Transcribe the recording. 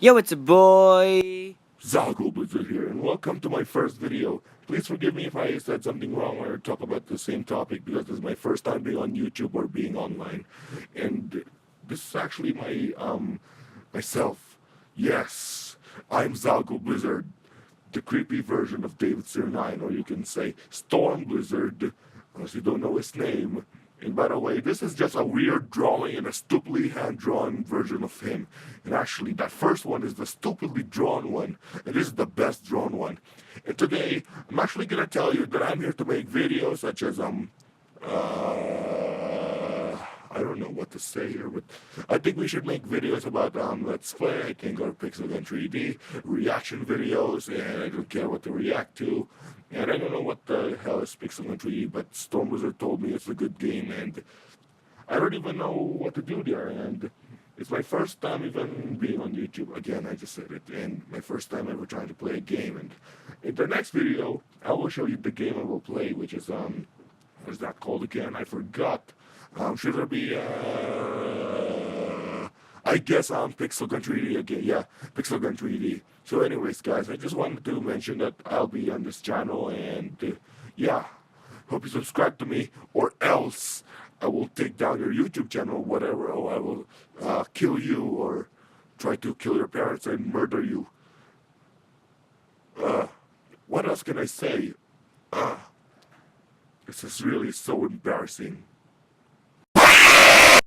Yo, it's a boy. ZalgoBlizzard here, and welcome to my first video. Please forgive me if I said something wrong or talk about the same topic because this is my first time being on YouTube or being online. And this is actually myself. Yes, I'm ZalgoBlizzard, the creepy version of David Sir9, or you can say Storm Blizzard, unless you don't know his name. And by the way, this is just a weird drawing and a stupidly hand-drawn version of him. And actually, that first one is the stupidly drawn one, and this is the best drawn one. And today, I'm actually gonna tell you that I'm here to make videos such as I don't know what to say here, but I think we should make videos about Let's Play, I think, or Pixel Gun 3D, reaction videos, and I don't care what to react to. And I don't know what the hell is Pixel Gun 3D, but Storm Wizard told me it's a good game, and I don't even know what to do there. And it's my first time even being on YouTube. Again, I just said it, and my first time ever trying to play a game. And in the next video, I will show you the game I will play, which is what's that called again? I forgot. Should it be I guess Pixel Gun 3D again. Yeah, Pixel Gun 3D. So anyways, guys, I just wanted to mention that I'll be on this channel, and yeah, hope you subscribe to me, or else I will take down your YouTube channel, whatever, or I will kill you, or try to kill your parents and murder you. What else can I say? This is really so embarrassing.